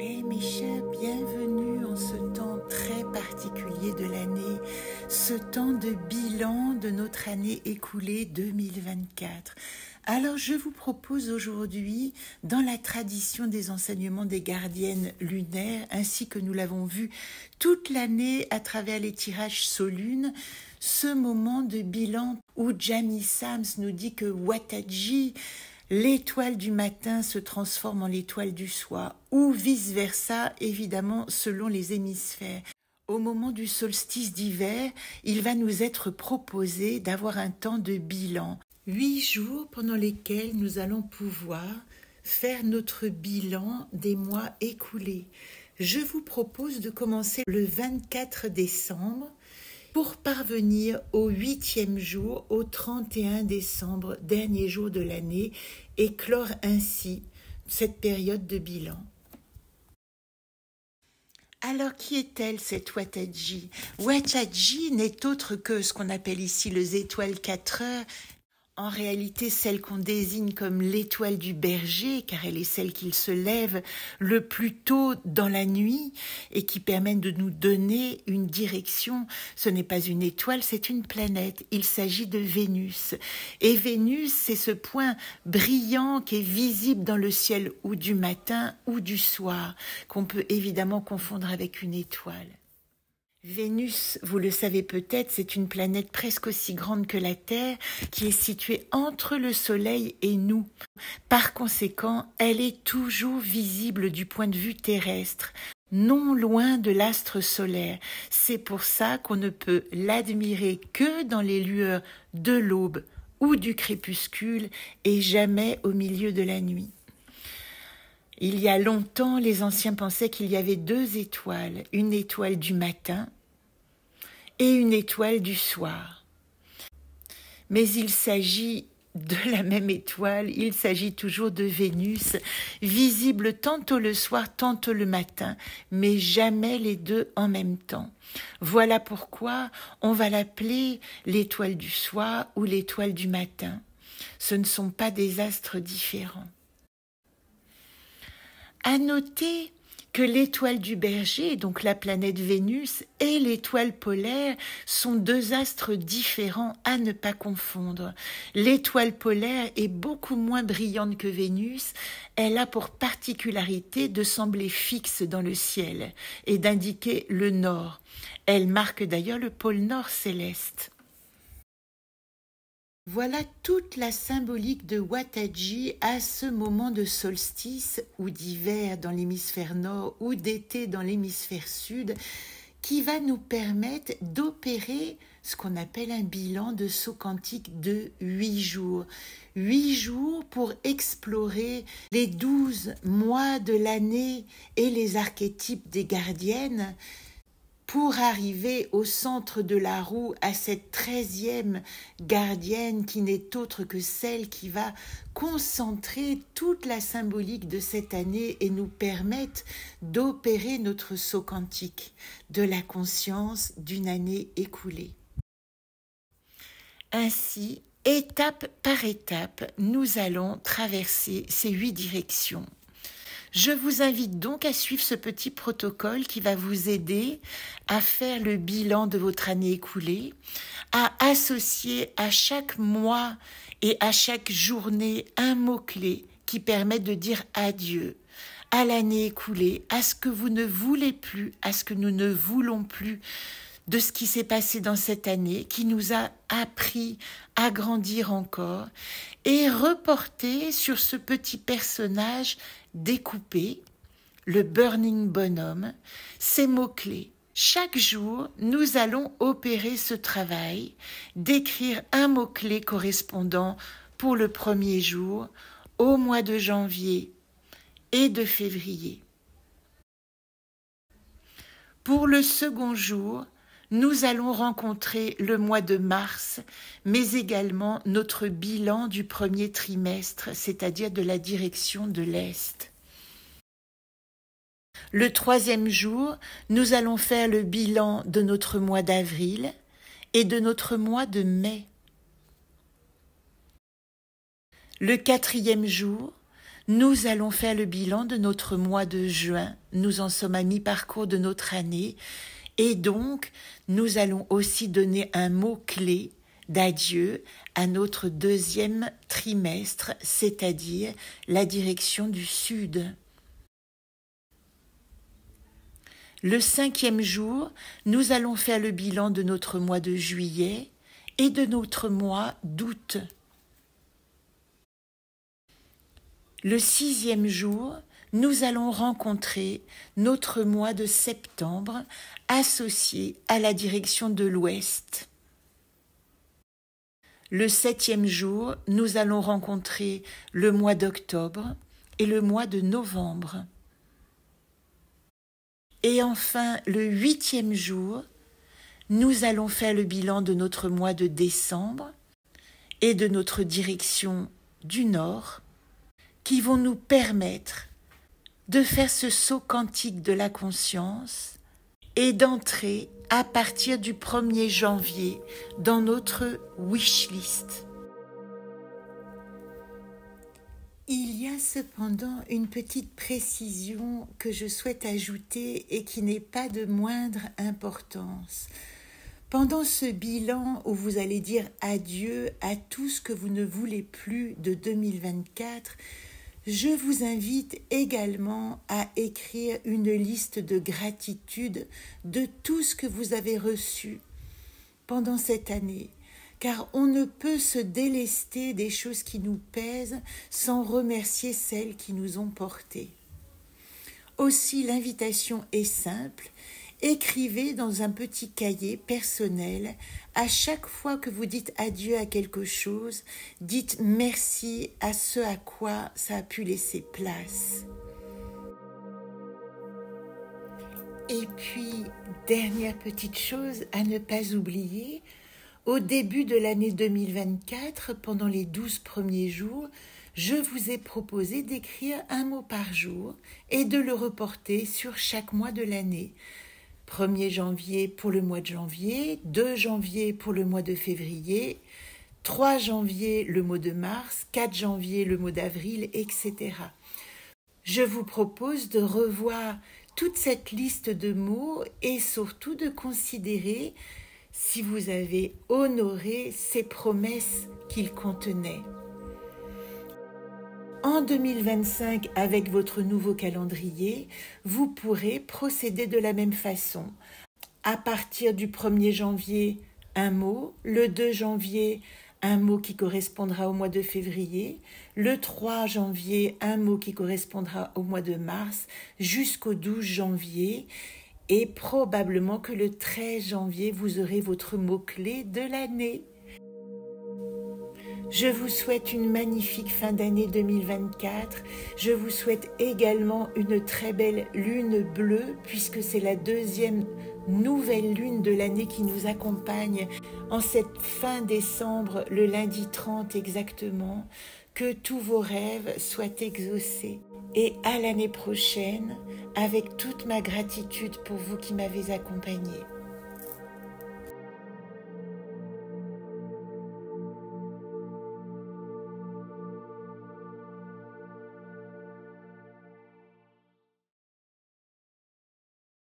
Mes chers, bienvenue en ce temps très particulier de l'année, ce temps de bilan de notre année écoulée 2024. Alors je vous propose aujourd'hui, dans la tradition des enseignements des gardiennes lunaires, ainsi que nous l'avons vu toute l'année à travers les tirages Solune, ce moment de bilan où Jamie Sams nous dit que Wataji, l'étoile du matin se transforme en l'étoile du soir, ou vice-versa, évidemment, selon les hémisphères. Au moment du solstice d'hiver, il va nous être proposé d'avoir un temps de bilan. 8 jours pendant lesquels nous allons pouvoir faire notre bilan des mois écoulés. Je vous propose de commencer le 24 décembre, pour parvenir au 8e jour, au 31 décembre, dernier jour de l'année, et clore ainsi cette période de bilan. Alors, qui est-elle, cette Wataji? Wataji n'est autre que ce qu'on appelle ici les étoiles 4 heures, en réalité celle qu'on désigne comme l'étoile du berger, car elle est celle qui se lève le plus tôt dans la nuit et qui permet de nous donner une direction. Ce n'est pas une étoile, c'est une planète. Il s'agit de Vénus. Et Vénus, c'est ce point brillant qui est visible dans le ciel ou du matin ou du soir, qu'on peut évidemment confondre avec une étoile. Vénus, vous le savez peut-être, c'est une planète presque aussi grande que la Terre qui est située entre le Soleil et nous. Par conséquent, elle est toujours visible du point de vue terrestre, non loin de l'astre solaire. C'est pour ça qu'on ne peut l'admirer que dans les lueurs de l'aube ou du crépuscule et jamais au milieu de la nuit. Il y a longtemps, les anciens pensaient qu'il y avait 2 étoiles, une étoile du matin et une étoile du soir. Mais il s'agit de la même étoile, il s'agit toujours de Vénus, visible tantôt le soir, tantôt le matin, mais jamais les 2 en même temps. Voilà pourquoi on va l'appeler l'étoile du soir ou l'étoile du matin. Ce ne sont pas des astres différents. À noter que l'étoile du berger, donc la planète Vénus, et l'étoile polaire sont 2 astres différents à ne pas confondre. L'étoile polaire est beaucoup moins brillante que Vénus. Elle a pour particularité de sembler fixe dans le ciel et d'indiquer le nord. Elle marque d'ailleurs le pôle nord céleste. Voilà toute la symbolique de Wataji à ce moment de solstice ou d'hiver dans l'hémisphère nord ou d'été dans l'hémisphère sud qui va nous permettre d'opérer ce qu'on appelle un bilan de saut quantique de 8 jours. 8 jours pour explorer les 12 mois de l'année et les archétypes des gardiennes, pour arriver au centre de la roue, à cette 13e gardienne qui n'est autre que celle qui va concentrer toute la symbolique de cette année et nous permettre d'opérer notre saut quantique de la conscience d'une année écoulée. Ainsi, étape par étape, nous allons traverser ces 8 directions. Je vous invite donc à suivre ce petit protocole qui va vous aider à faire le bilan de votre année écoulée, à associer à chaque mois et à chaque journée un mot-clé qui permet de dire adieu à l'année écoulée, à ce que vous ne voulez plus, à ce que nous ne voulons plus, de ce qui s'est passé dans cette année, qui nous a appris à grandir encore, et reporter sur ce petit personnage découpé, le Burning Bonhomme, ces mots-clés. Chaque jour, nous allons opérer ce travail, d'écrire un mot-clé correspondant pour le 1er jour, au mois de janvier et de février. Pour le 2e jour, nous allons rencontrer le mois de mars, mais également notre bilan du 1er trimestre, c'est-à-dire de la direction de l'Est. Le 3e jour, nous allons faire le bilan de notre mois d'avril et de notre mois de mai. Le 4e jour, nous allons faire le bilan de notre mois de juin. Nous en sommes à mi-parcours de notre année. Et donc, nous allons aussi donner un mot-clé d'adieu à notre deuxième trimestre, c'est-à-dire la direction du Sud. Le 5e jour, nous allons faire le bilan de notre mois de juillet et de notre mois d'août. Le 6e jour, nous allons rencontrer notre mois de septembre associé à la direction de l'Ouest. Le 7e jour, nous allons rencontrer le mois d'octobre et le mois de novembre. Et enfin, le 8e jour, nous allons faire le bilan de notre mois de décembre et de notre direction du Nord, qui vont nous permettre de faire ce saut quantique de la conscience et d'entrer à partir du 1er janvier dans notre wishlist. Il y a cependant une petite précision que je souhaite ajouter et qui n'est pas de moindre importance. Pendant ce bilan où vous allez dire adieu à tout ce que vous ne voulez plus de 2024, je vous invite également à écrire une liste de gratitude de tout ce que vous avez reçu pendant cette année, car on ne peut se délester des choses qui nous pèsent sans remercier celles qui nous ont portés. Aussi, l'invitation est simple. Écrivez dans un petit cahier personnel, à chaque fois que vous dites adieu à quelque chose, dites merci à ce à quoi ça a pu laisser place. Et puis, dernière petite chose à ne pas oublier, au début de l'année 2024, pendant les 12 premiers jours, je vous ai proposé d'écrire un mot par jour et de le reporter sur chaque mois de l'année. 1er janvier pour le mois de janvier, 2 janvier pour le mois de février, 3 janvier le mois de mars, 4 janvier le mois d'avril, etc. Je vous propose de revoir toute cette liste de mots et surtout de considérer si vous avez honoré ces promesses qu'ils contenaient. En 2025, avec votre nouveau calendrier, vous pourrez procéder de la même façon. À partir du 1er janvier, un mot, le 2 janvier, un mot qui correspondra au mois de février, le 3 janvier, un mot qui correspondra au mois de mars, jusqu'au 12 janvier, et probablement que le 13 janvier, vous aurez votre mot-clé de l'année. Je vous souhaite une magnifique fin d'année 2024. Je vous souhaite également une très belle lune bleue, puisque c'est la deuxième nouvelle lune de l'année qui nous accompagne en cette fin décembre, le lundi 30 exactement. Que tous vos rêves soient exaucés. Et à l'année prochaine, avec toute ma gratitude pour vous qui m'avez accompagné.